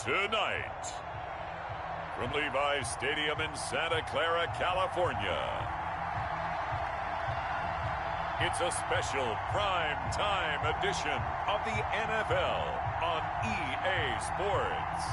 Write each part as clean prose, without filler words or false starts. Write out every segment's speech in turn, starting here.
Tonight, from Levi's Stadium in Santa Clara, California, it's a special prime time edition of the NFL on EA Sports.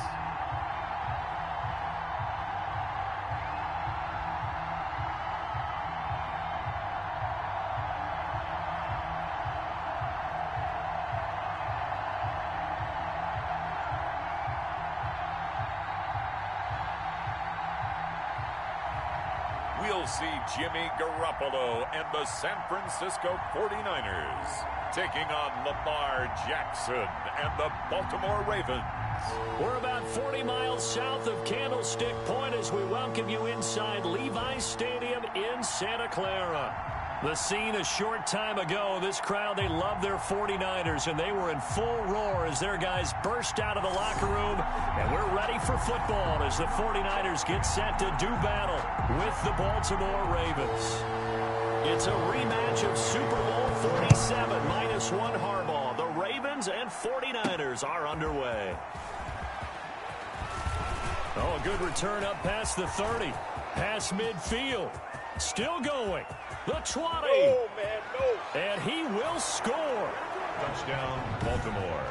We'll see Jimmy Garoppolo and the San Francisco 49ers taking on Lamar Jackson and the Baltimore Ravens. We're about 40 miles south of Candlestick Point as we welcome you inside Levi's Stadium in Santa Clara. The scene a short time ago, this crowd, they love their 49ers, and they were in full roar as their guys burst out of the locker room. And we're ready for football as the 49ers get set to do battle with the Baltimore Ravens. It's a rematch of Super Bowl 47 -1 Harbaugh. The Ravens and 49ers are underway. Oh, a good return up past the 30. Past midfield. Still going. The 20. Oh, man, no. And he will score. Touchdown, Baltimore.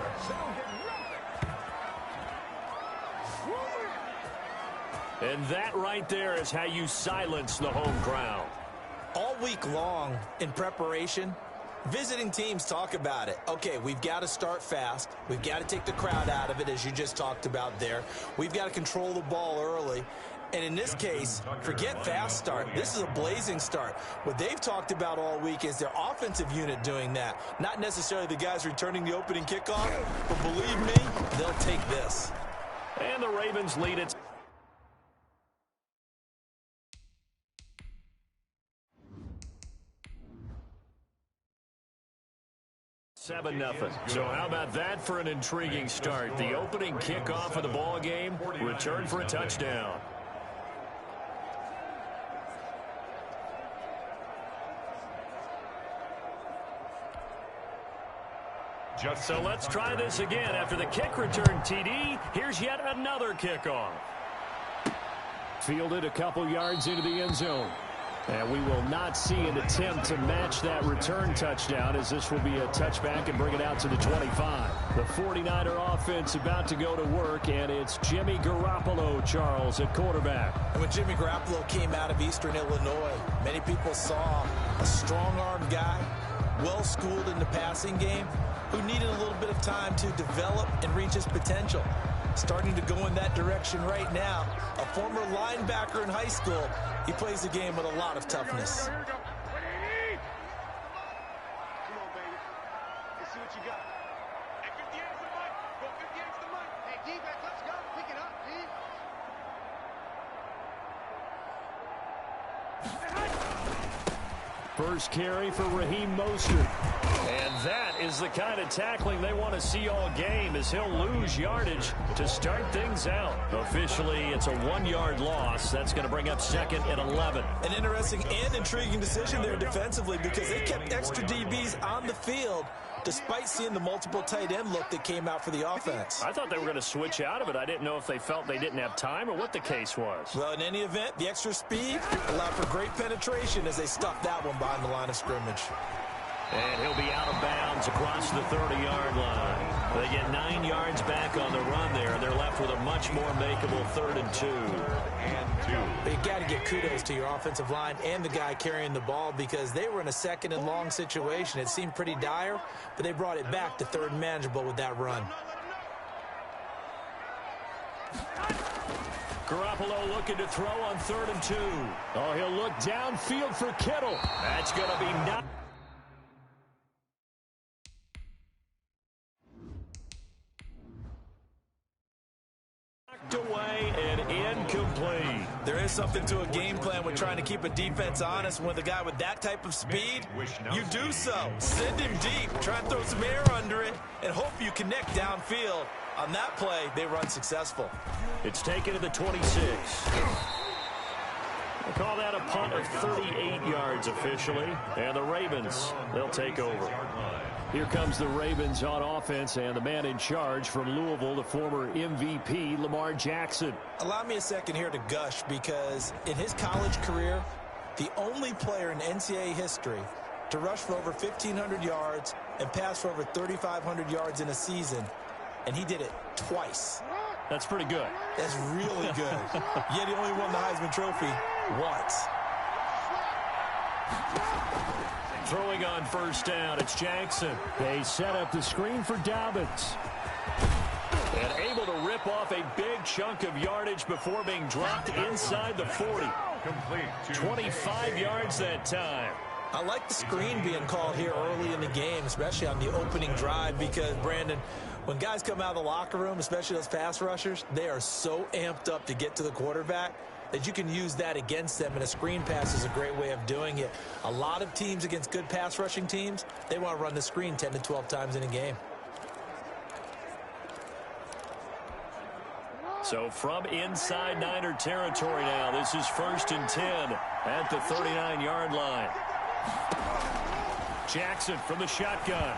And that right there is how you silence the home crowd. All week long in preparation, visiting teams talk about it. Okay, we've got to start fast. We've got to take the crowd out of it, as you just talked about there. We've got to control the ball early. And in this case, forget fast start. This is a blazing start. What they've talked about all week is their offensive unit doing that. Not necessarily the guys returning the opening kickoff, but believe me, they'll take this. And the Ravens lead it. $7-0. So how about that for an intriguing start? The opening kickoff of the ball game, return for a touchdown. So let's try this again. After the kick return TD, here's yet another kickoff. Fielded a couple yards into the end zone. And we will not see an attempt to match that return touchdown, as this will be a touchback and bring it out to the 25. The 49er offense about to go to work, and it's Jimmy Garoppolo, Charles, at quarterback. And when Jimmy Garoppolo came out of Eastern Illinois, many people saw a strong-armed guy, well-schooled in the passing game, who needed a little bit of time to develop and reach his potential. Starting to go in that direction right now. A former linebacker in high school, he plays the game with a lot of toughness. Come on, baby. Let's see what you got. Hey, 58 is the mic. Go 58 is the mic. Hey, D-back, let's go. Pick it up, D. First carry for Raheem Mostert. And that is the kind of tackling they want to see all game, as he'll lose yardage to start things out. Officially, it's a 1-yard loss. That's going to bring up second and 11. An interesting and intriguing decision there defensively, because they kept extra DBs on the field despite seeing the multiple tight end look that came out for the offense. I thought they were going to switch out of it. I didn't know if they felt they didn't have time or what the case was. Well, in any event, the extra speed allowed for great penetration as they stuffed that one behind the line of scrimmage. And he'll be out of bounds across the 30-yard line. They get 9 yards back on the run there, and they're left with a much more makeable 3rd and 2. But you got to give kudos to your offensive line and the guy carrying the ball, because they were in a 2nd and long situation. It seemed pretty dire, but they brought it back to 3rd and manageable with that run. Garoppolo looking to throw on 3rd and 2. Oh, he'll look downfield for Kittle. That's going to be not. Away and incomplete. There is something to a game plan with trying to keep a defense honest. With a guy with that type of speed, you do so. Send him deep, try and throw some air under it, and hope you connect downfield. On that play, they run successful. It's taken to the 26. We'll call that a punt of 38 yards officially. And the Ravens, they'll take over. Here comes the Ravens on offense, and the man in charge from Louisville, the former MVP, Lamar Jackson. Allow me a second here to gush, because in his college career, the only player in NCAA history to rush for over 1,500 yards and pass for over 3,500 yards in a season, and he did it twice. That's pretty good. That's really good. Yet he only won the Heisman Trophy once. Throwing on first down, it's Jackson. They set up the screen for Dobbins. And able to rip off a big chunk of yardage before being dropped inside the 40. Complete. 25 yards that time. I like the screen being called here early in the game, especially on the opening drive, because, Brandon, when guys come out of the locker room, especially those pass rushers, they are so amped up to get to the quarterback that you can use that against them, and a screen pass is a great way of doing it. A lot of teams against good pass rushing teams, they want to run the screen 10 to 12 times in a game. So from inside Niner territory now, this is 1st and 10 at the 39-yard line. Jackson from the shotgun.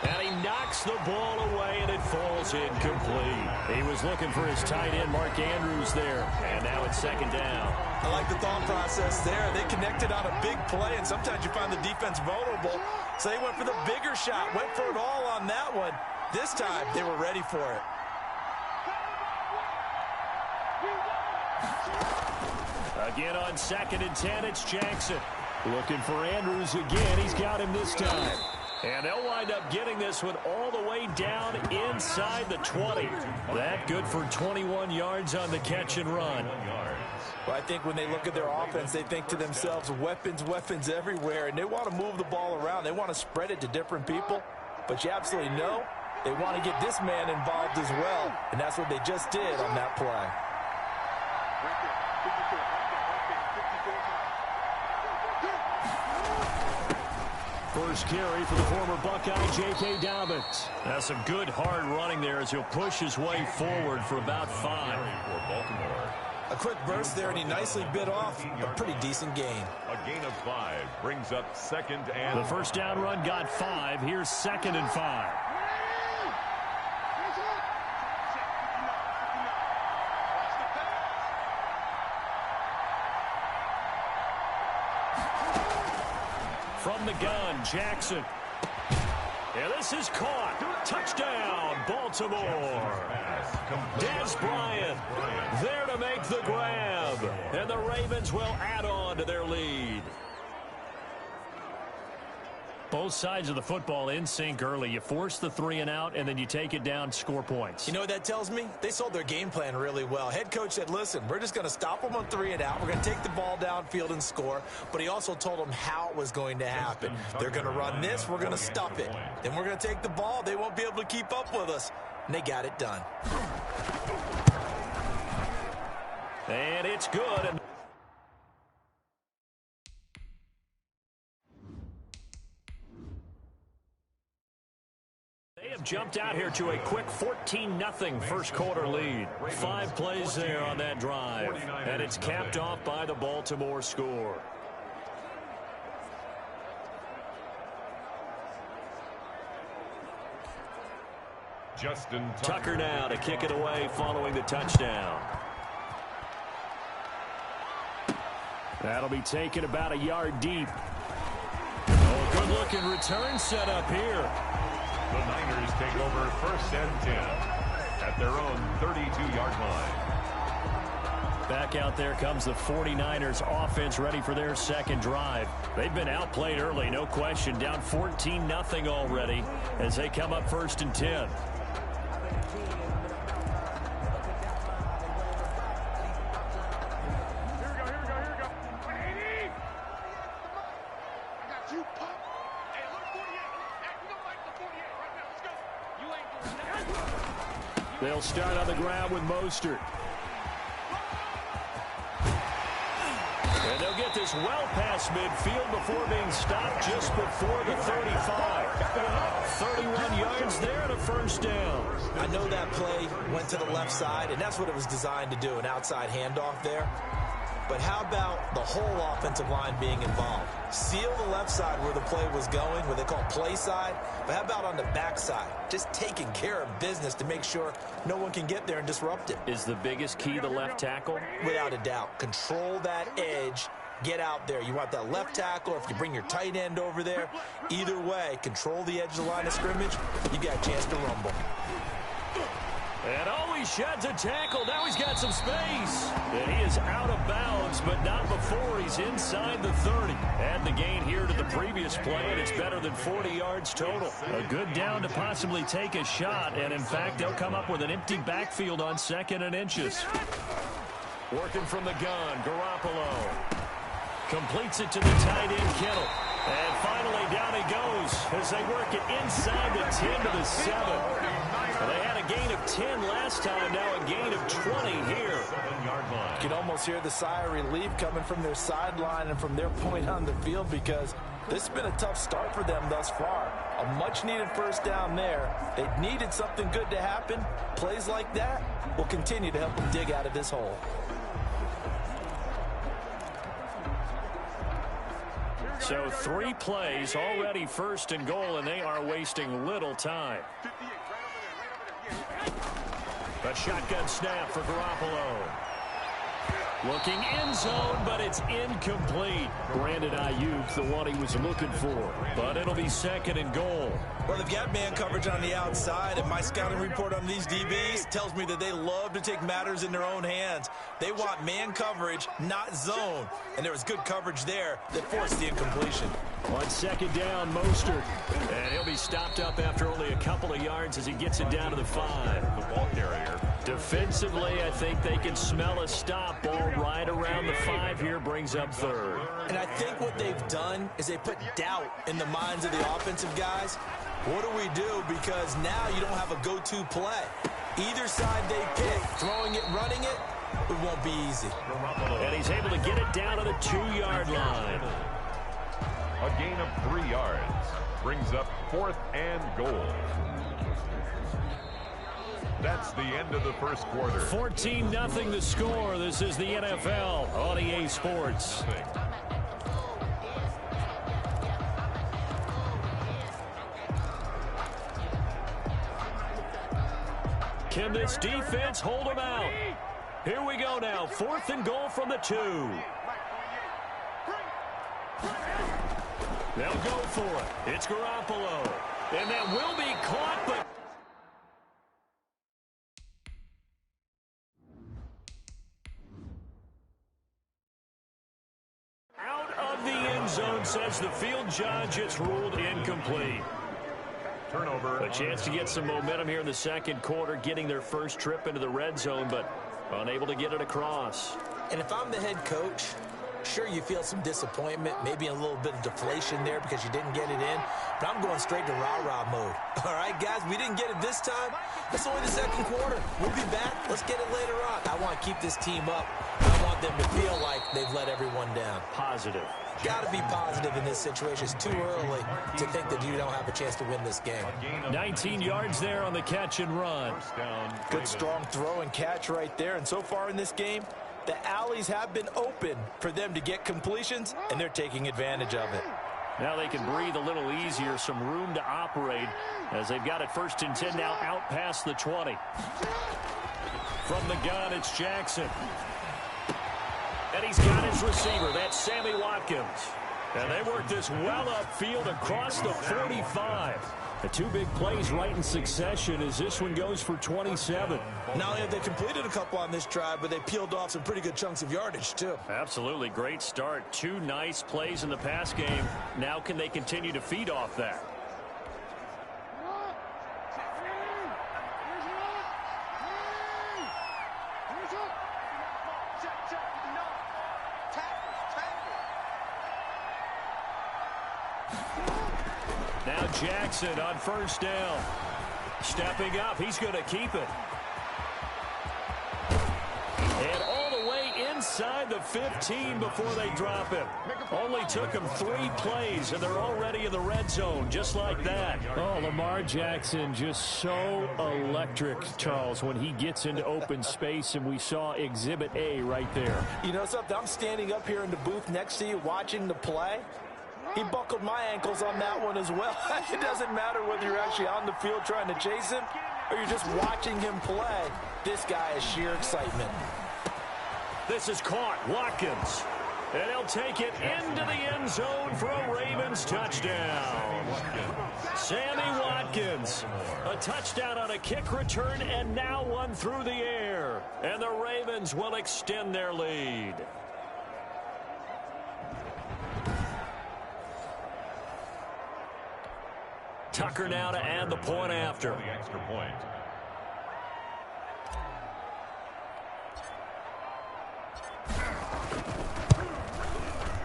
And he knocks the ball away, and it falls incomplete. He was looking for his tight end, Mark Andrews, there. And now it's 2nd down. I like the thought process there. They connected on a big play, and sometimes you find the defense vulnerable. So they went for the bigger shot, went for it all on that one. This time, they were ready for it. Again on 2nd and 10, it's Jackson. Looking for Andrews again. He's got him this time. And they'll wind up getting this one all the way down inside the 20. That good for 21 yards on the catch and run. Well, I think when they look at their offense, they think to themselves, weapons, weapons everywhere, and they want to move the ball around. They want to spread it to different people, but you absolutely know they want to get this man involved as well, and that's what they just did on that play. First carry for the former Buckeye, J.K. Dobbins. That's some good hard running there as he'll push his way forward for about 5. A quick burst there, and he nicely bit off a pretty decent gain. A gain of 5 brings up 2nd and... The first down run got 5. Here's 2nd and 5. From the gun, Jackson. Yeah, this is caught. Touchdown, Baltimore. Des Bryant there to make the grab. And the Ravens will add on to their lead. Both sides of the football in sync early. You force the 3 and out, and then you take it down, score points. You know what that tells me? They sold their game plan really well. Head coach said, listen, we're just going to stop them on 3 and out. We're going to take the ball downfield and score. But he also told them how it was going to happen. They're going to run this. We're going to stuff it. Then we're going to take the ball. They won't be able to keep up with us. And they got it done. And it's good. And they have jumped out here to a quick 14-0 first quarter lead. 5 plays there on that drive. And it's capped off by the Baltimore score. Justin Tucker now to kick it away following the touchdown. That'll be taken about a yard deep. Oh, good-looking return set up here. The Niners take over 1st and 10 at their own 32-yard line. Back out there comes the 49ers offense ready for their 2nd drive. They've been outplayed early, no question. Down 14-0 already as they come up 1st and 10. They'll start on the ground with Mostert. And they'll get this well past midfield before being stopped just before the 35. 31 yards there and a 1st down. I know that play went to the left side, and that's what it was designed to do, an outside handoff there. but how about the whole offensive line being involved? Seal the left side where the play was going, what they call play side, but how about on the back side? Just taking care of business to make sure no one can get there and disrupt it. Is the biggest key the left tackle? Without a doubt. Control that edge. Get out there. You want that left tackle, or if you bring your tight end over there, either way, control the edge of the line of scrimmage, you got a chance to rumble. And he sheds a tackle. Now he's got some space. And he is out of bounds, but not before he's inside the 30. Add the gain here to the previous play, and it's better than 40 yards total. A good down to possibly take a shot, and in fact, they'll come up with an empty backfield on 2nd and inches. Working from the gun, Garoppolo completes it to the tight end, Kittle. And finally, down he goes as they work it inside the 10 to the 7. Well, they had a gain of 10 last time, now a gain of 20 here. You can almost hear the sigh of relief coming from their sideline and from their point on the field, because this has been a tough start for them thus far. A much-needed first down there. They needed something good to happen. Plays like that will continue to help them dig out of this hole. So 3 plays, already 1st and goal, and they are wasting little time. A shotgun snap for Garoppolo. Looking end zone, but it's incomplete. Brandon Ayuk, the one he was looking for. But it'll be 2nd and goal. Well, they've got man coverage on the outside, and my scouting report on these DBs tells me that they love to take matters in their own hands. They want man coverage, not zone. And there was good coverage there that forced the incompletion. On 2nd down, Mostert. And he'll be stopped up after only a couple of yards as he gets it down to the 5. The ball carrier. Defensively, I think they can smell a stop. Ball right around the 5 here, brings up 3rd. And I think what they've done is they put doubt in the minds of the offensive guys. What do we do? Because now you don't have a go-to play. Either side they pick, throwing it, running it, it won't be easy. And he's able to get it down to the 2-yard line. A gain of 3 yards brings up 4th and goal. That's the end of the first quarter. 14-0 the score. This is the NFL on EA Sports. Can this defense hold them out? Here we go now. 4th and goal from the 2. They'll go for it. It's Garoppolo. And that will be caught, but out of the end zone, says the field judge. It's ruled incomplete. Turnover. A chance to get some momentum here in the 2nd quarter, getting their first trip into the red zone, but unable to get it across. And if I'm the head coach, sure, you feel some disappointment, maybe a little bit of deflation there because you didn't get it in, but I'm going straight to rah-rah mode. All right, guys, we didn't get it this time. It's only the 2nd quarter. We'll be back. Let's get it later on. I want to keep this team up. I want them to feel like they've let everyone down. Positive. Got to be positive in this situation. It's too early to think that you don't have a chance to win this game. 19 yards there on the catch and run. Good strong throw and catch right there. And so far in this game, the alleys have been open for them to get completions, and they're taking advantage of it. Now they can breathe a little easier, some room to operate as they've got it 1st and 10 now out past the 20. From the gun, it's Jackson. And he's got his receiver. That's Sammy Watkins. And they work this well upfield across the 45. The 2 big plays right in succession as this one goes for 27. Not only have they completed a couple on this drive, but they peeled off some pretty good chunks of yardage, too. Absolutely. Great start. 2 nice plays in the pass game. Now can they continue to feed off that? Now Jackson on 1st down. Stepping up. He's going to keep it. And all the way inside inside the 15 before they drop him. Only took him 3 plays, and they're already in the red zone, just like that. Oh, Lamar Jackson just so electric, Charles, when he gets into open space, and we saw Exhibit A right there. You know something? I'm standing up here in the booth next to you watching the play. He buckled my ankles on that one as well. It doesn't matter whether you're actually on the field trying to chase him or you're just watching him play. This guy is sheer excitement. This is caught. Watkins. And he'll take it into the end zone for a Ravens touchdown. Sammy Watkins. A touchdown on a kick return, and now one through the air. And the Ravens will extend their lead. Tucker now to add the point after. The extra point.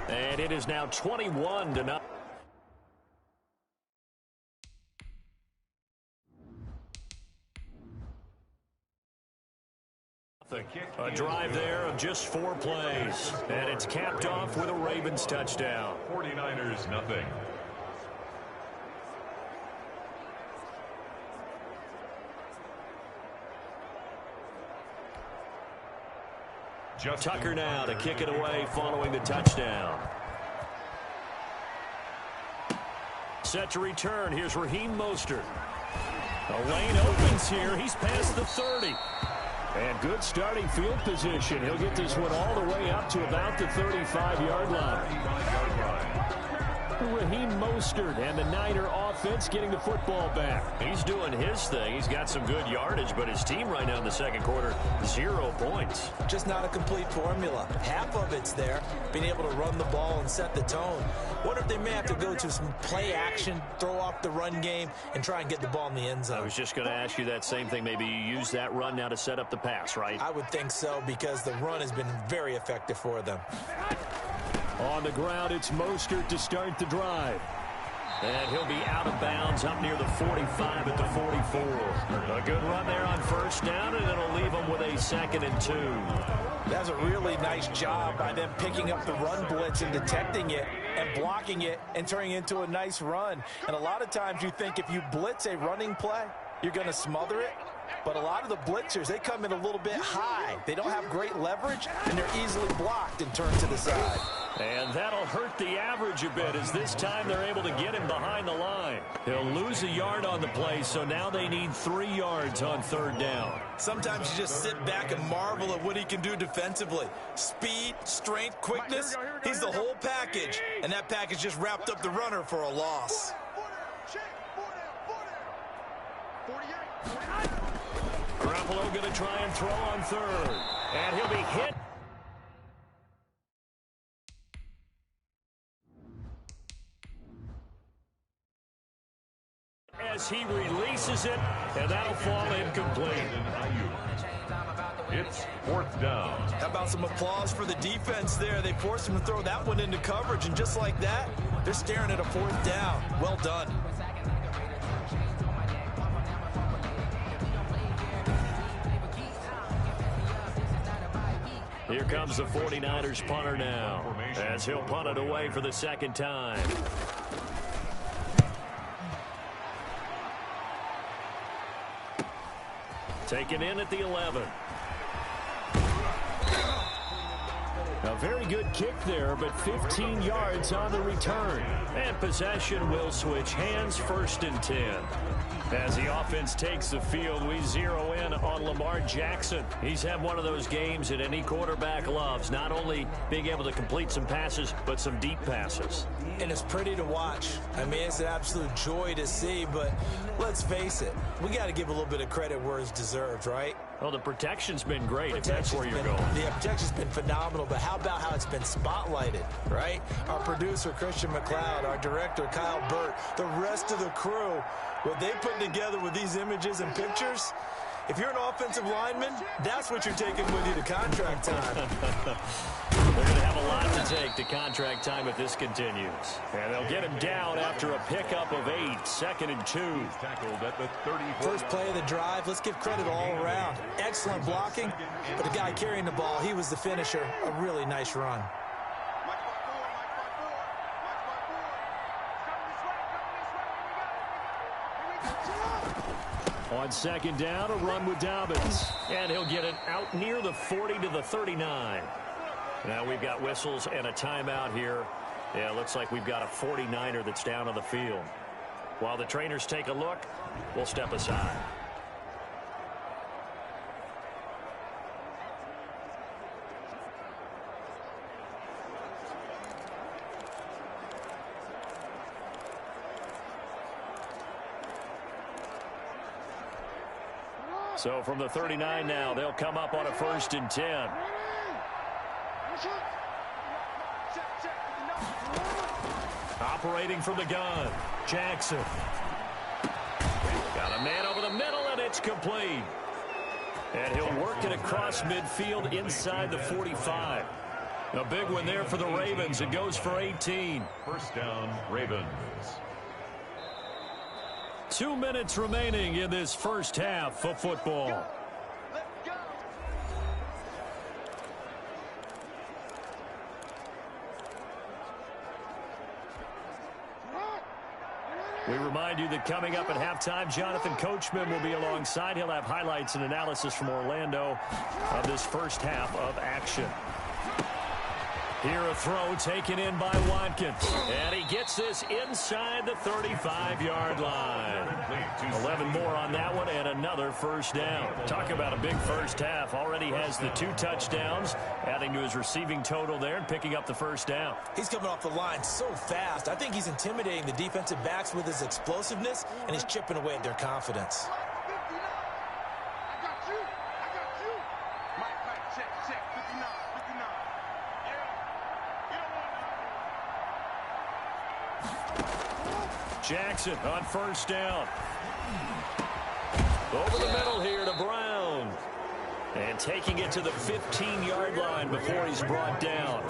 And it is now 21-0. A drive there of just 4 plays. And it's capped off with a Ravens touchdown. 49ers nothing. Tucker now to kick it away following the touchdown. Set to return. Here's Raheem Mostert. A lane opens here. He's past the 30. And good starting field position. He'll get this one all the way up to about the 35-yard line. Raheem Mostert and the Niner offense getting the football back. He's doing his thing. He's got some good yardage, but his team right now in the second quarter, 0 points. Just not a complete formula. Half of it's there, being able to run the ball and set the tone. Wonder if they may have to go to some play action, throw off the run game, and try and get the ball in the end zone. I was just going to ask you that same thing. Maybe you use that run now to set up the pass, right? I would think so, because the run has been very effective for them. On the ground, it's Mostert to start the drive. And he'll be out of bounds up near the 45 at the 44. A good run there on first down, and it'll leave him with a 2nd and 2. That's a really nice job by them picking up the run blitz and detecting it and blocking it and turning it into a nice run. And a lot of times you think if you blitz a running play, you're going to smother it. But a lot of the blitzers, they come in a little bit high. They don't have great leverage, and they're easily blocked and turned to the side. And that'll hurt the average a bit, as this time they're able to get him behind the line. He'll lose a yard on the play, so now they need 3 yards on 3rd down. Sometimes you just sit back and marvel at what he can do defensively. Speed, strength, quickness, he's the whole package. And that package just wrapped up the runner for a loss. Garoppolo going to try and throw on 3rd. And he'll be hit. As he releases it, and that'll fall incomplete. It's 4th down. How about some applause for the defense there? They forced him to throw that one into coverage, and just like that, they're staring at a 4th down. Well done. Here comes the 49ers punter now, as he'll punt it away for the 2nd time. Taken in at the 11. A very good kick there, but 15 yards on the return. And possession will switch hands, 1st and 10. As the offense takes the field, we zero in on Lamar Jackson. He's had one of those games that any quarterback loves, not only being able to complete some passes, but some deep passes. And it's pretty to watch. I mean, it's an absolute joy to see, but let's face it, we got to give a little bit of credit where it's deserved, right? Well, the protection's been great, if that's where you're going. Yeah, protection's been phenomenal, but how about how it's been spotlighted, right? Our producer, Christian McLeod, our director, Kyle Burt, the rest of the crew, what they put together with these images and pictures, if you're an offensive lineman, that's what you're taking with you to contract time. They're going to have a lot to take to contract time if this continues. And they'll get him down after a pickup of 8, 2nd and 2. Tackled at the 34. First play of the drive, let's give credit all around. Excellent blocking, but the guy carrying the ball, he was the finisher. A really nice run. On 2nd down, a run with Dobbins. And he'll get it out near the 40 to the 39. Now we've got whistles and a timeout here. Yeah, it looks like we've got a 49er that's down on the field. While the trainers take a look, we'll step aside. So from the 39 now, they'll come up on a 1st and 10. Operating from the gun, Jackson. Got a man over the middle, and it's complete. And he'll work it across midfield inside the 45. A big one there for the Ravens. It goes for 18. First down, Ravens. 2 minutes remaining in this first half of football. We remind you that coming up at halftime, Jonathan Coachman will be alongside. He'll have highlights and analysis from Orlando of this first half of action. Here a throw taken in by Watkins. And he gets this inside the 35-yard line. 11 more on that one and another first down. Talk about a big first half. Already has the 2 touchdowns, adding to his receiving total there and picking up the first down. He's coming off the line so fast. I think he's intimidating the defensive backs with his explosiveness, and he's chipping away at their confidence. Jackson on first down. Over the middle here to Brown. And taking it to the 15-yard line before he's brought down.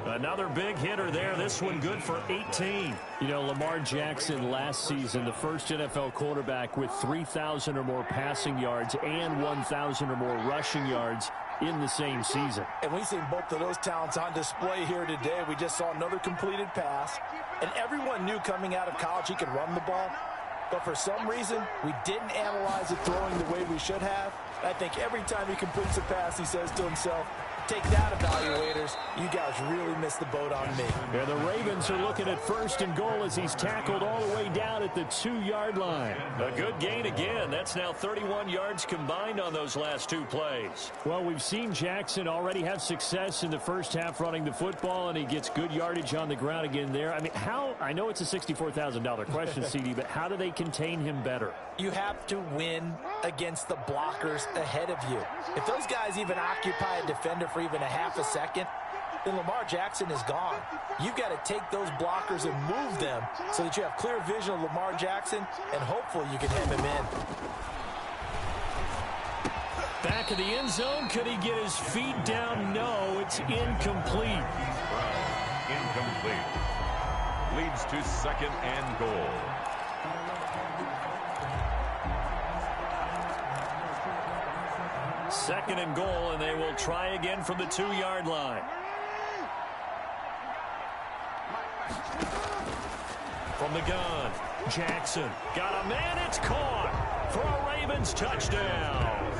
Another big hitter there. This one good for 18. You know, Lamar Jackson last season, the first NFL quarterback with 3,000 or more passing yards and 1,000 or more rushing yards in the same season. And we've seen both of those talents on display here today. We just saw another completed pass. And everyone knew coming out of college he could run the ball. But for some reason, we didn't analyze it throwing the way we should have. I think every time he completes a pass, he says to himself, take that, evaluators. You guys really missed the boat on me. Yeah, the Ravens are looking at 1st and goal as he's tackled all the way down at the 2-yard line. A good gain again. That's now 31 yards combined on those last 2 plays. Well, we've seen Jackson already have success in the first half running the football, and he gets good yardage on the ground again there. I mean, I know it's a $64,000 question, CD, but how do they contain him better? You have to win against the blockers ahead of you. If those guys even occupy a defender for even a half a second, then Lamar Jackson is gone. You've got to take those blockers and move them so that you have clear vision of Lamar Jackson, and hopefully you can hem him in. Back of the end zone. Could he get his feet down? No, it's incomplete. Incomplete. Leads to 2nd and goal. Second and goal, and they will try again from the 2-yard line. From the gun, Jackson got a man. It's caught for a Ravens touchdown.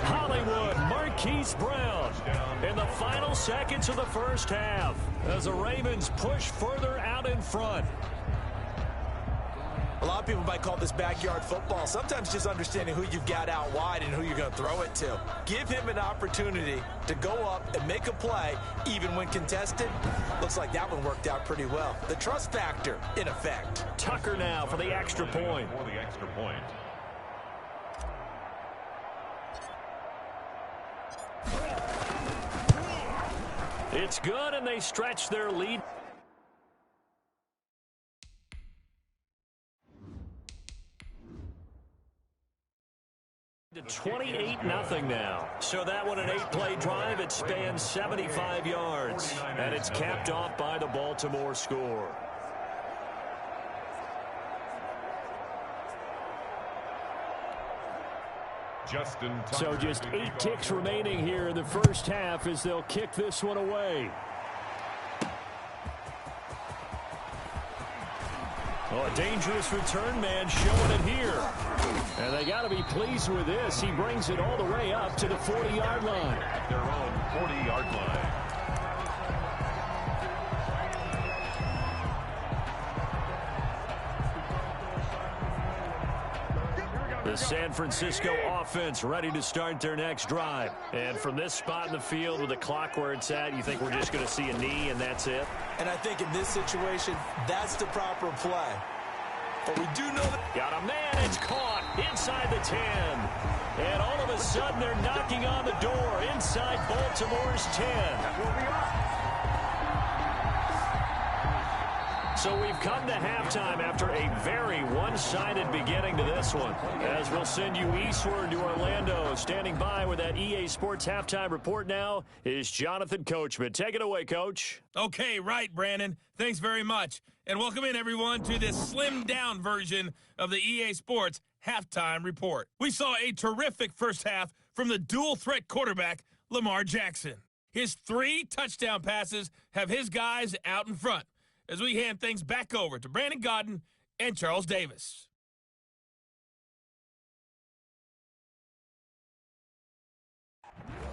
Hollywood, Marquise Brown in the final seconds of the first half as the Ravens push further out in front. A lot of people might call this backyard football. Sometimes just understanding who you've got out wide and who you're going to throw it to. Give him an opportunity to go up and make a play, even when contested. Looks like that one worked out pretty well. The trust factor, in effect. Tucker now for the extra point. For the extra point. It's good, and they stretch their lead. 28-0 now. So that one an 8-play drive. It spans 75 yards. And it's capped off by the Baltimore score. So just 8 ticks remaining here in the first half as they'll kick this one away. Oh, a dangerous return man showing it here. And they got to be pleased with this. He brings it all the way up to the 40-yard line. At their own 40-yard line. The San Francisco offense ready to start their next drive. And from this spot in the field with the clock where it's at, you think we're just going to see a knee and that's it? And I think in this situation, that's the proper play. But we do know that... Got a man, it's caught inside the 10. And all of a sudden, they're knocking on the door inside Baltimore's 10. That's where we are. So we've come to halftime after a very one-sided beginning to this one. As we'll send you eastward to Orlando. Standing by with that EA Sports halftime report now is Jonathan Coachman. Take it away, Coach. Okay, right, Brandon. Thanks very much. And welcome in, everyone, to this slimmed-down version of the EA Sports halftime report. We saw a terrific first half from the dual-threat quarterback, Lamar Jackson. His 3 touchdown passes have his guys out in front, as we hand things back over to Brandon Godden and Charles Davis.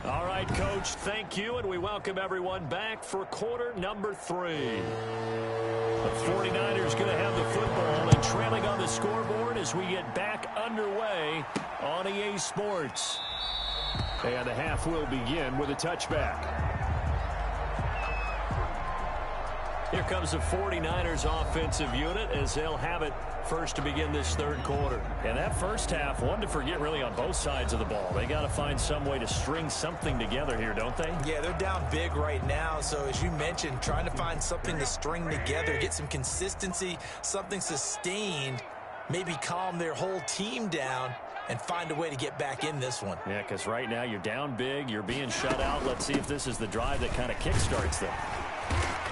All right, Coach, thank you, and we welcome everyone back for quarter number 3. The 49ers going to have the football and trailing on the scoreboard as we get back underway on EA Sports. And the half will begin with a touchback. Here comes the 49ers offensive unit as they'll have it first to begin this third quarter. And that first half, one to forget really on both sides of the ball. They got to find some way to string something together here, don't they? Yeah, they're down big right now. So as you mentioned, trying to find something to string together, get some consistency, something sustained, maybe calm their whole team down and find a way to get back in this one. Yeah, because right now you're down big, you're being shut out. Let's see if this is the drive that kind of kickstarts them.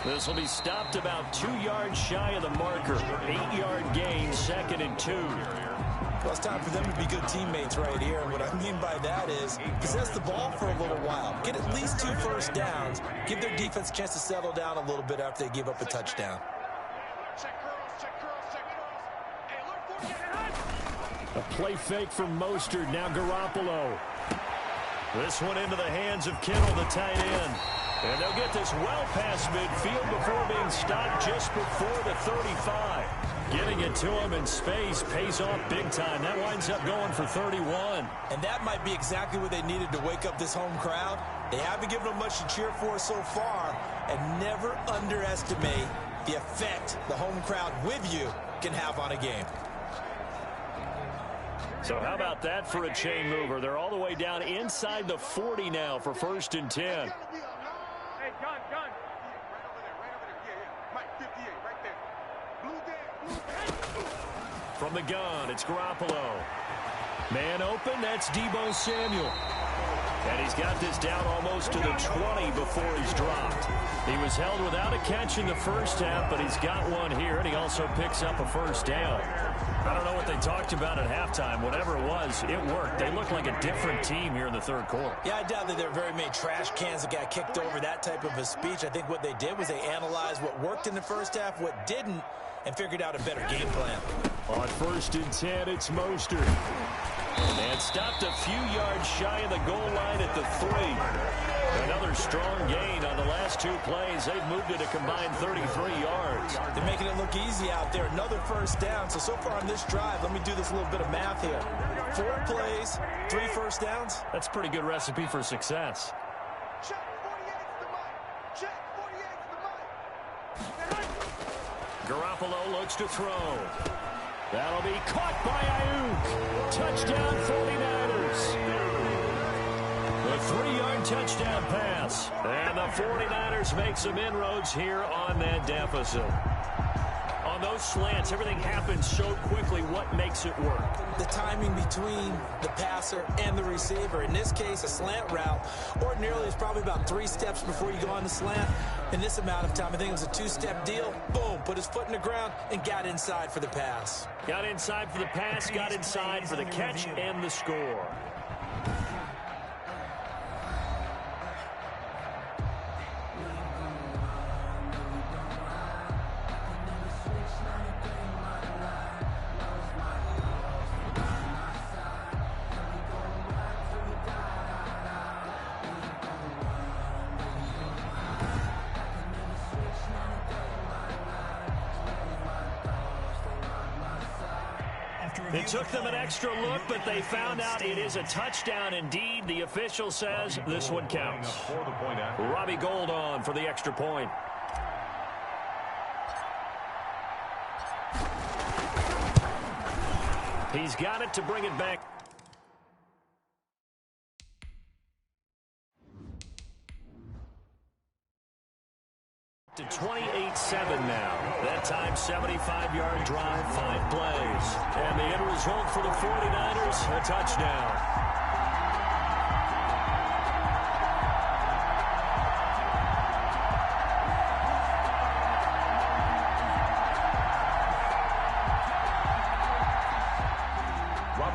This will be stopped about 2 yards shy of the marker. 8-yard gain, 2nd and 2. Well, it's time for them to be good teammates right here. And what I mean by that is possess the ball for a little while. Get at least 2 first downs. Give their defense a chance to settle down a little bit after they give up a touchdown. A play fake from Mostert. Now Garoppolo. This one into the hands of Kittle, the tight end. And they'll get this well past midfield before being stopped just before the 35. Getting it to him in space pays off big time. That winds up going for 31. And that might be exactly what they needed to wake up this home crowd. They haven't given them much to cheer for so far. And never underestimate the effect the home crowd with you can have on a game. So how about that for a chain mover? They're all the way down inside the 40 now for 1st and 10. Hey, gun. Right over there. Yeah. Mike, 58, right there. Blue there. From the gun, it's Garoppolo. Man open, that's Deebo Samuel. And he's got this down almost to the 20 before he's dropped. He was held without a catch in the first half, but he's got one here, and he also picks up a first down. I don't know what they talked about at halftime. Whatever it was, it worked. They look like a different team here in the third quarter. Yeah, I doubt that there are very many trash cans that got kicked over, that type of a speech. I think what they did was they analyzed what worked in the first half, what didn't, and figured out a better game plan. On 1st and 10, it's Mostert. And stopped a few yards shy of the goal line at the 3. Another strong gain on the last 2 plays. They've moved it a combined 33 yards. They're making it look easy out there. Another first down. So far on this drive, let me do this little bit of math here. 4 plays, 3 first downs. That's a pretty good recipe for success. Check 48's the mic. Check 48's the mic. Garoppolo looks to throw. That'll be caught by Ayuk. Touchdown 49ers. The 3-yard touchdown pass. And the 49ers make some inroads here on that deficit. On those slants, everything happens so quickly. What makes it work? The timing between the passer and the receiver. In this case, a slant route ordinarily is probably about 3 steps before you go on the slant. In this amount of time, I think it was a 2-step deal. Boom, put his foot in the ground and got inside for the pass. Got inside for the pass, got inside for the catch and the score. It took them an extra look, but they found out it is a touchdown indeed. The official says this one counts. Robbie Gould on for the extra point. He's got it to bring it back. To 28-7 now. That time, 75-yard drive, 5 plays. And the end result for the 49ers, a touchdown.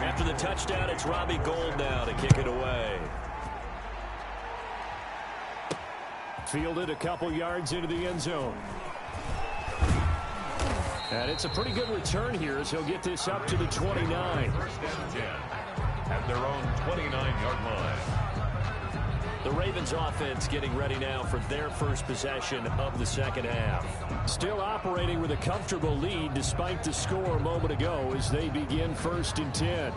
After the touchdown, it's Robbie Gould now to kick it away. Fielded a couple yards into the end zone. And it's a pretty good return here as he'll get this up to the 29. First and 10 at their own 29-yard line. The Ravens offense getting ready now for their first possession of the second half. Still operating with a comfortable lead despite the score a moment ago as they begin 1st and 10.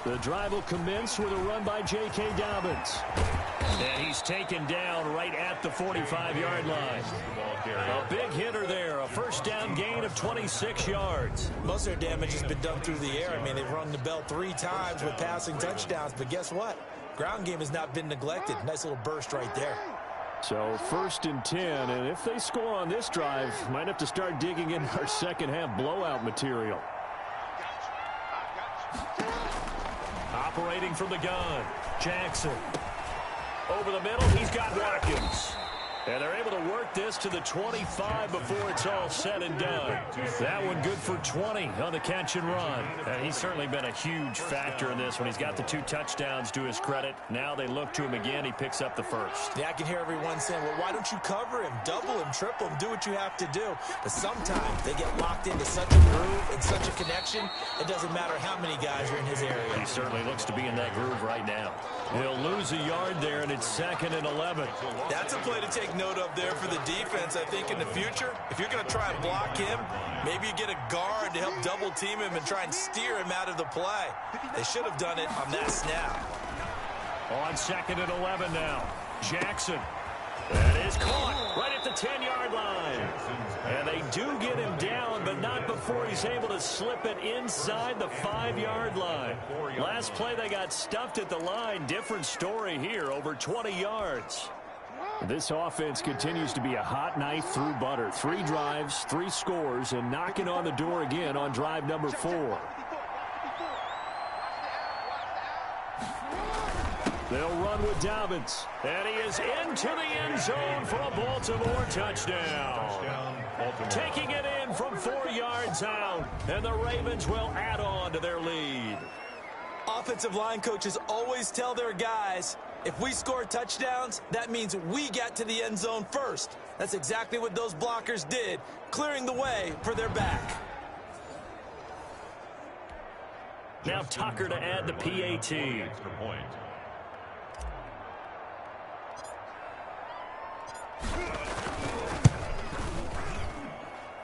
The drive will commence with a run by J.K. Dobbins. And he's taken down right at the 45-yard line. A big hitter there, a first down gain of 26 yards. Most of their damage has been done through the air. I mean, they've rung the bell 3 times with passing touchdowns, but guess what? Ground game has not been neglected. Nice little burst right there. So 1st and 10, and if they score on this drive, might have to start digging in our second half blowout material. Operating from the gun, Jackson. Over the middle, he's got Watkins. And they're able to work this to the 25 before it's all said and done. That one good for 20 on the catch and run. And he's certainly been a huge factor in this when he's got the 2 touchdowns to his credit. Now they look to him again. He picks up the first. Yeah, I can hear everyone saying, well, why don't you cover him? Double him, triple him, do what you have to do. But sometimes they get locked into such a groove and such a connection, it doesn't matter how many guys are in his area. He certainly looks to be in that groove right now. He'll lose a yard there, and it's 2nd and 11. That's a play to take note of there for the defense, I think, in the future. If you're going to try and block him, maybe you get a guard to help double team him and try and steer him out of the play. They should have done it on that snap. On 2nd and 11 now. Jackson. That is caught right at the 10-yard line. And they do get him down, but not before he's able to slip it inside the 5-yard line. Last play, they got stuffed at the line. Different story here, over 20 yards. This offense continues to be a hot knife through butter. 3 drives, 3 scores, and knocking on the door again on drive number 4. They'll run with Dobbins. And he is into the end zone for a Baltimore touchdown. Taking it in from 4 yards out. And the Ravens will add on to their lead. Offensive line coaches always tell their guys, if we score touchdowns, that means we get to the end zone first. That's exactly what those blockers did, clearing the way for their back. Now Tucker to add the PAT. Extra point.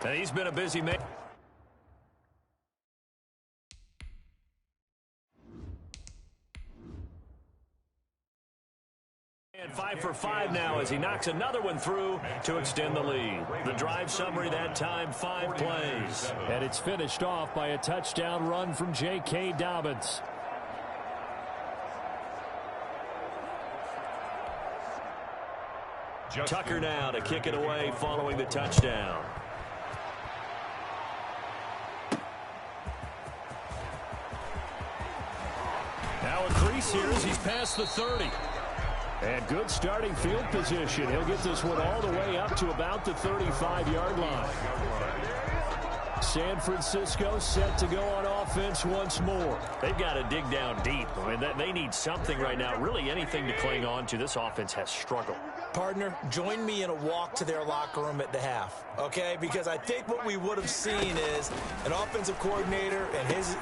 And he's been a busy man. 5 for 5 now as he knocks another one through to extend the lead. The drive summary that time, 5 plays. And it's finished off by a touchdown run from J.K. Dobbins. Tucker now to kick it away following the touchdown. Now a crease here as he's past the 30. And good starting field position. He'll get this one all the way up to about the 35-yard line. San Francisco set to go on offense once more. They've got to dig down deep. I mean, they need something right now, really anything to cling on to. This offense has struggled. Partner, join me in a walk to their locker room at the half, okay? Because I think what we would have seen is an offensive coordinator and his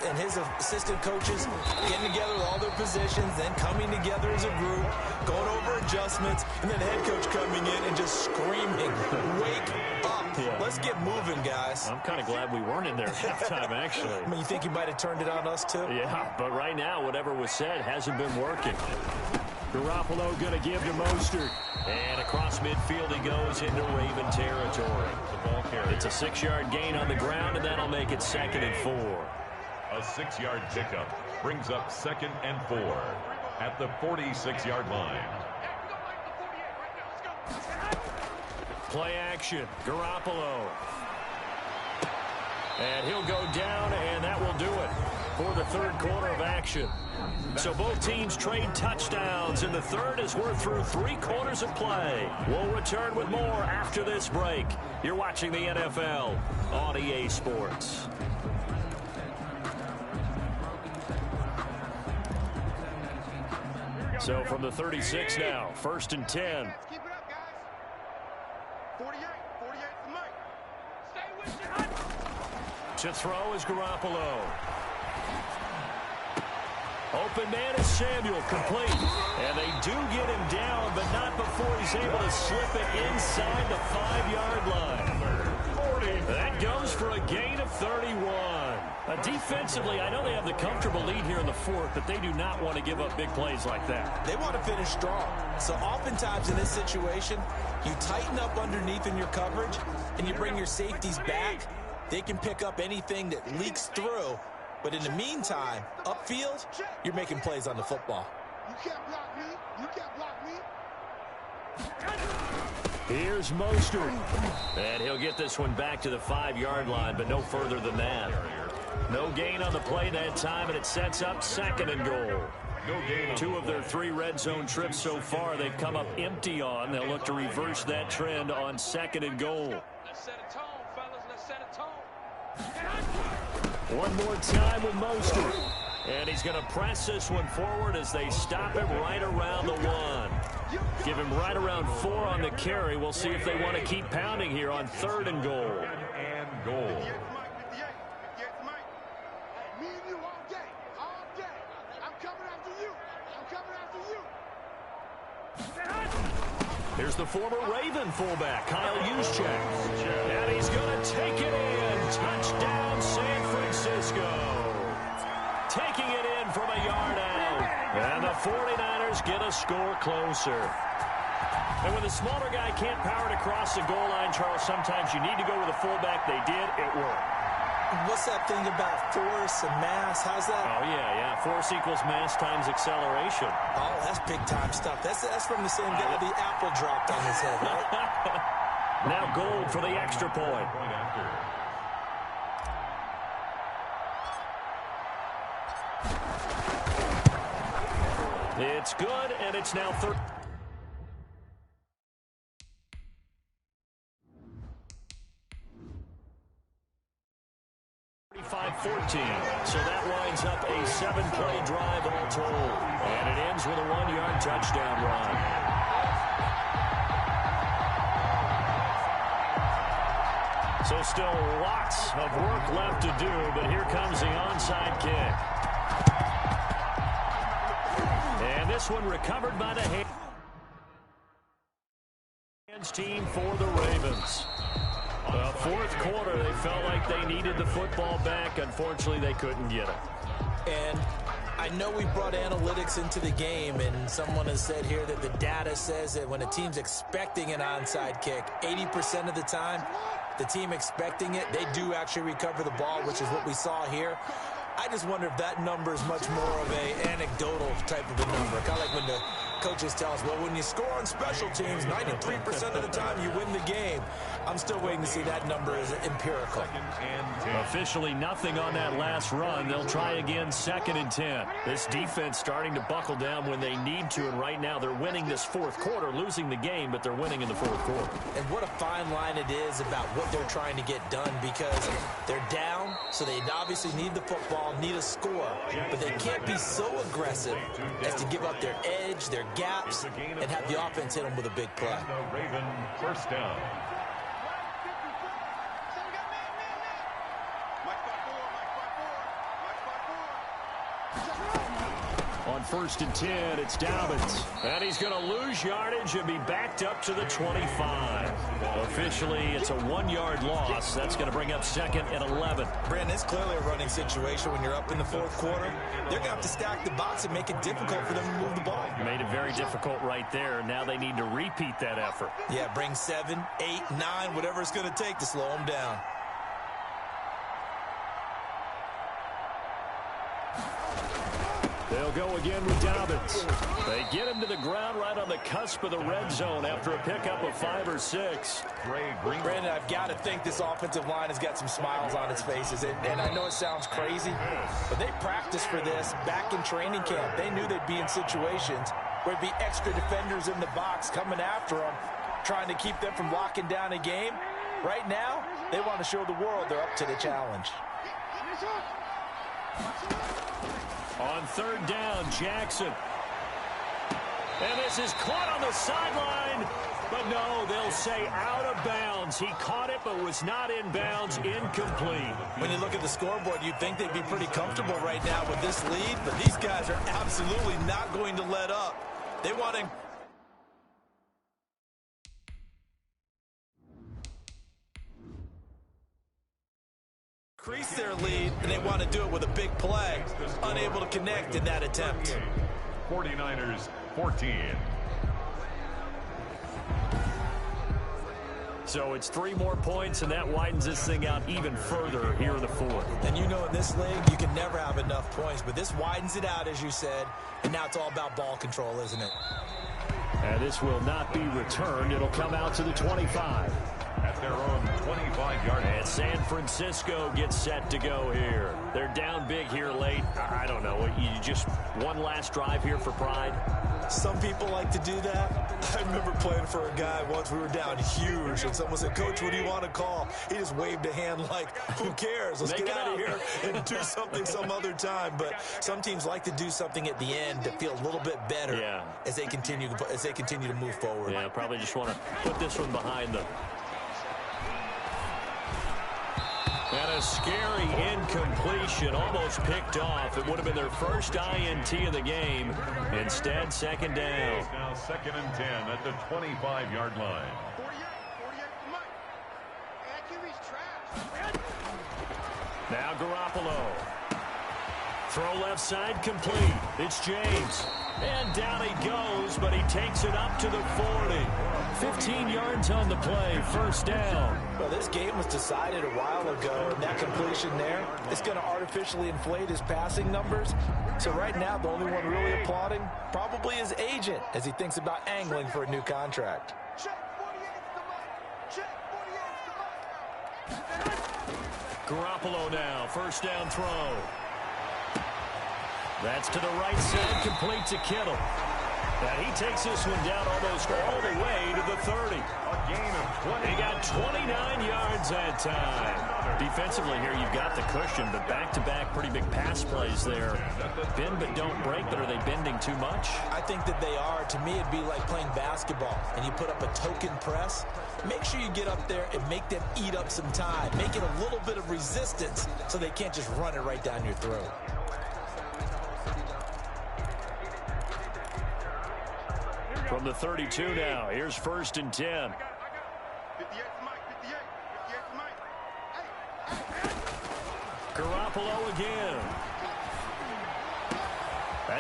assistant coaches getting together with all their positions, then coming together as a group, going over adjustments, and then the head coach coming in and just screaming, "Wake up. Yeah. Let's get moving, guys." I'm kind of glad we weren't in there at halftime, actually. I mean, you think he might have turned it on us, too? Yeah, but right now, whatever was said hasn't been working. Garoppolo going to give to Mostert. And across midfield he goes into Raven territory. It's a 6-yard gain on the ground, and that'll make it 2nd and 4. A 6-yard pickup brings up 2nd and 4 at the 46-yard line. Play action. Garoppolo. And he'll go down, and that will do it for the third quarter of action. So both teams trade touchdowns in the third as we're through 3 quarters of play. We'll return with more after this break. You're watching the NFL on EA Sports. So from the 36 now, 1st and 10. Keep it up, guys. 48 to Mike. Stay with you. To throw is Garoppolo. Open man is Samuel, complete. And they do get him down, but not before he's able to slip it inside the 5-yard line. That goes for a gain of 31. Defensively, I know they have the comfortable lead here in the 4th, but they do not want to give up big plays like that. They want to finish strong. So oftentimes in this situation, you tighten up underneath in your coverage, and you bring your safeties back. They can pick up anything that leaks through. But in the meantime, upfield, you're making plays on the football. You can't block me. You can't block me. Here's Mostert. And he'll get this one back to the 5-yard line, but no further than that. No gain on the play that time, and it sets up 2nd and goal. 2 of their 3 red zone trips so far they've come up empty on. They'll look to reverse that trend on 2nd and goal. Let's set a tone, fellas. Let's set a tone. One more time with Mostert. And he's going to press this one forward as they stop him right around the 1. Give him right around 4 on the carry. We'll see if they want to keep pounding here on 3rd and goal. And goal. 58 to Mike. Me and you all day. All day. I'm coming after you. I'm coming after you. Here's the former Raven fullback, Kyle Juszczyk. And he's going to take it in. Touchdown, San Francisco. Taking it in from a yard out. And the 49ers get a score closer. And when the smaller guy can't power it across the goal line, Charles, sometimes you need to go with a fullback. They did. It worked. What's that thing about force and mass? How's that? Oh, yeah. Force equals mass times acceleration. Oh, that's big-time stuff. That's from the same guy the apple dropped on his head, right? Now Gold for the extra point. It's good, and it's now 30. So that winds up a 7-play drive all told. And it ends with a 1-yard touchdown run. So still lots of work left to do, but here comes the onside kick. And this one recovered by the hands team for the Ravens. Fourth quarter, they felt like they needed the football back. Unfortunately, they couldn't get it. And I know we brought analytics into the game, and someone has said here that the data says that when a team's expecting an onside kick, 80% of the time, the team expecting it, they do actually recover the ball, which is what we saw here. I just wonder if that number is much more of a anecdotal type of a number. Kind of like when the coaches tell us, well, when you score on special teams, 93% of the time you win the game. I'm still waiting to see that number is empirical. Officially nothing on that last run. They'll try again 2nd and 10. This defense starting to buckle down when they need to, and right now they're winning this fourth quarter, losing the game, but they're winning in the fourth quarter. And what a fine line it is about what they're trying to get done, because they're down, so they obviously need the football, need a score, but they can't be so aggressive as to give up their edge, their gaps, and have the offense hit them with a big play. The Raven first down. On 1st and 10, it's Dobbins. And he's going to lose yardage and be backed up to the 25. Officially, it's a 1-yard loss. That's going to bring up 2nd and 11. Brandon, it's clearly a running situation when you're up in the fourth quarter. They're going to have to stack the box and make it difficult for them to move the ball. Made it very difficult right there. Now they need to repeat that effort. Yeah, bring 7, 8, 9, whatever it's going to take to slow them down. They'll go again with Dobbins. They get him to the ground right on the cusp of the red zone after a pickup of 5 or 6. Brandon, I've got to think this offensive line has got some smiles on its faces. And I know it sounds crazy, but they practiced for this back in training camp. They knew they'd be in situations where there'd be extra defenders in the box coming after them, trying to keep them from locking down a game. Right now, they want to show the world they're up to the challenge. On 3rd down, Jackson. And this is caught on the sideline. But no, they'll say out of bounds. He caught it but was not in bounds, incomplete. When you look at the scoreboard, you'd think they'd be pretty comfortable right now with this lead. But these guys are absolutely not going to let up. They want to increase their lead, and they want to do it with a big play. Unable to connect in that attempt. 49ers 14. So it's 3 more points, and that widens this thing out even further here in the fourth. And you know in this league, you can never have enough points, but this widens it out, as you said, and now it's all about ball control, isn't it? And this will not be returned. It'll come out to the 25. At their own 25-yard line. And San Francisco gets set to go here. They're down big here late. I don't know. You just one last drive here for pride? Some people like to do that. I remember playing for a guy once. We were down huge, and someone said, "Coach, what do you want to call?" He just waved a hand like, who cares? Let's get out of here and do something some other time. But some teams like to do something at the end to feel a little bit better as they continue to move forward. Yeah, probably just want to put this one behind them. And a scary incompletion, almost picked off. It would have been their first INT of the game. Instead, 2nd down. Now 2nd and 10 at the 25-yard line. 48 Now Garoppolo. Throw left side complete. It's James. And down he goes, but he takes it up to the 40. 15 yards on the play, 1st down. Well, this game was decided a while ago, and that completion there is going to artificially inflate his passing numbers. So right now, the only one really applauding probably his agent as he thinks about angling for a new contract. Garoppolo now, 1st down throw. That's to the right side, complete to Kittle. And he takes this one down almost all the way to the 30. A gain of 20. He got 29 yards that time. Defensively here, you've got the cushion, but back-to-back pretty big pass plays there. Bend but don't break, but are they bending too much? I think that they are. To me, it'd be like playing basketball, and you put up a token press. Make sure you get up there and make them eat up some time. Make it a little bit of resistance so they can't just run it right down your throat. From the 32 now, here's 1st and 10. Garoppolo again.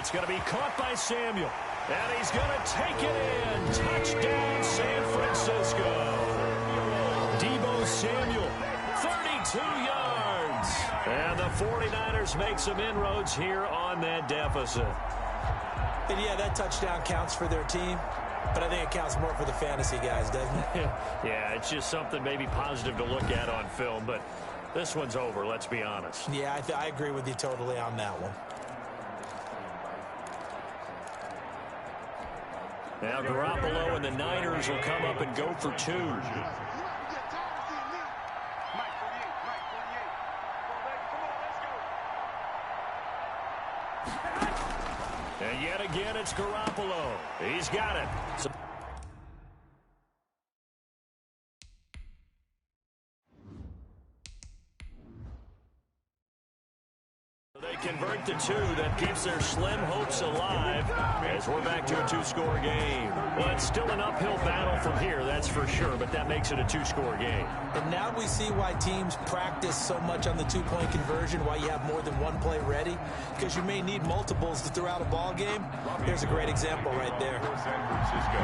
That's going to be caught by Samuel. And he's going to take it in. Touchdown, San Francisco. Deebo Samuel, 32 yards. And the 49ers make some inroads here on that deficit. And yeah, that touchdown counts for their team, but I think it counts more for the fantasy guys, doesn't it? Yeah, it's just something maybe positive to look at on film, but this one's over, let's be honest. Yeah, I agree with you totally on that one. Now Garoppolo and the Niners will come up and go for two. And yet again, it's Garoppolo. He's got it. They convert the two. That keeps their slim hopes alive as we're back to a two-score game. Well, it's still an uphill battle from here, that's for sure, but that makes it a two-score game. And now we see why teams practice so much on the two-point conversion, why you have more than one play ready, because you may need multiples throughout a ball game. Here's a great example right there. San Francisco.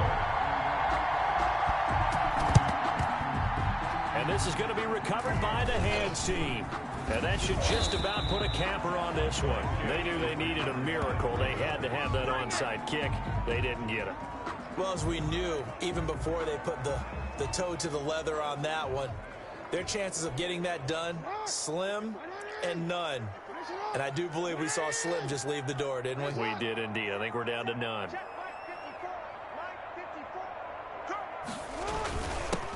And this is going to be recovered by the hands team. And that should just about put a capper on this one. They knew they needed a miracle. They had to have that onside kick. They didn't get it. Well, as we knew, even before they put the toe to the leather on that one, their chances of getting that done, slim and none. And I do believe we saw Slim just leave the door, didn't we? We did indeed. I think we're down to none.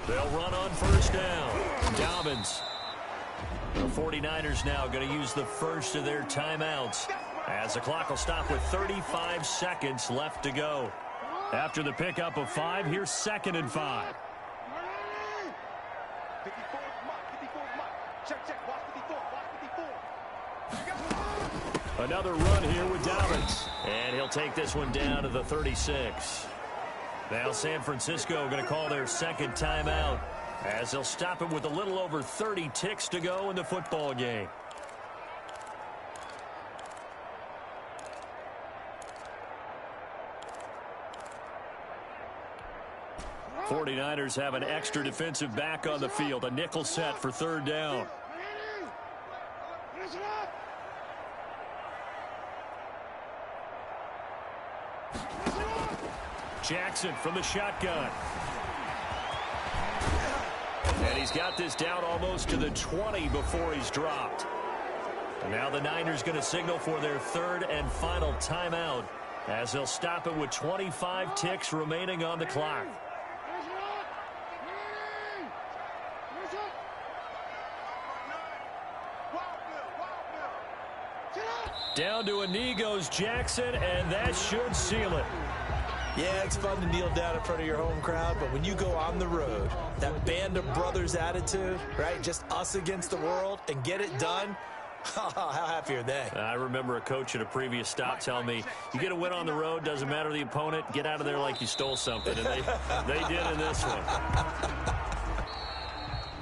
They'll run on first down. Dobbins. The 49ers now going to use the first of their timeouts as the clock will stop with 35 seconds left to go. After the pickup of 5, here's 2nd and 5. Another run here with Dobbins. And he'll take this one down to the 36. Now San Francisco going to call their second timeout as they'll stop it with a little over 30 ticks to go in the football game. '49ers have an extra defensive back on the field, a nickel set for third down. Jackson from the shotgun. And he's got this down almost to the 20 before he's dropped. And now the Niners going to signal for their third and final timeout as they'll stop it with 25 ticks remaining on the clock. Down to a knee goes Jackson, and that should seal it. Yeah, it's fun to kneel down in front of your home crowd, but when you go on the road, that band of brothers attitude, right, just us against the world, and get it done, how happy are they? I remember a coach at a previous stop telling me, you get a win on the road, doesn't matter the opponent, get out of there like you stole something, and they did in this one.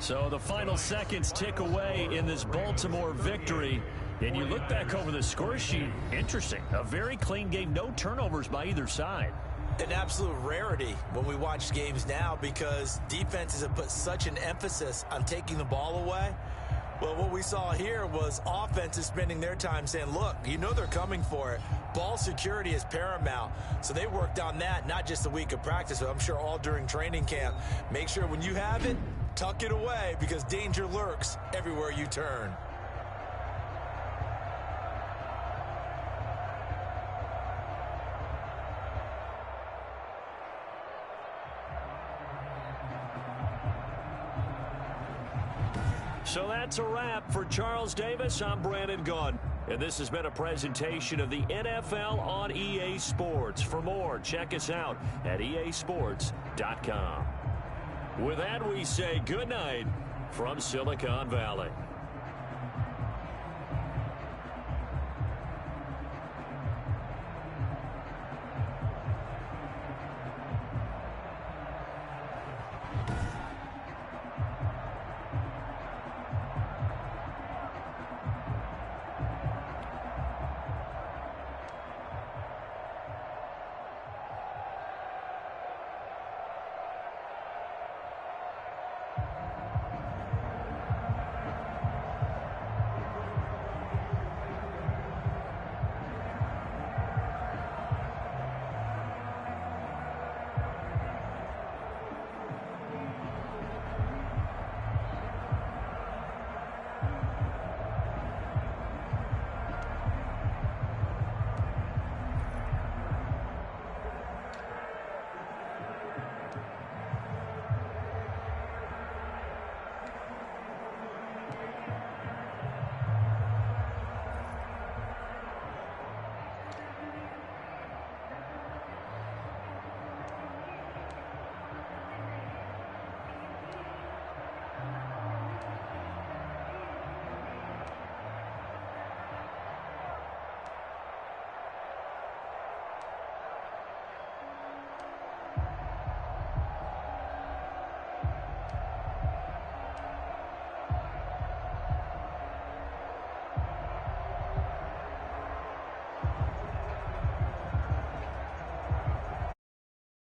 So the final seconds tick away in this Baltimore victory. And you look back over the score sheet, interesting. A very clean game, no turnovers by either side. An absolute rarity when we watch games now because defenses have put such an emphasis on taking the ball away. Well, what we saw here was offenses spending their time saying, look, you know they're coming for it. Ball security is paramount. So they worked on that, not just a week of practice, but I'm sure all during training camp. Make sure when you have it, tuck it away because danger lurks everywhere you turn. So that's a wrap for Charles Davis. I'm Brandon Gunn. And this has been a presentation of the NFL on EA Sports. For more, check us out at easports.com. With that, we say good night from Silicon Valley.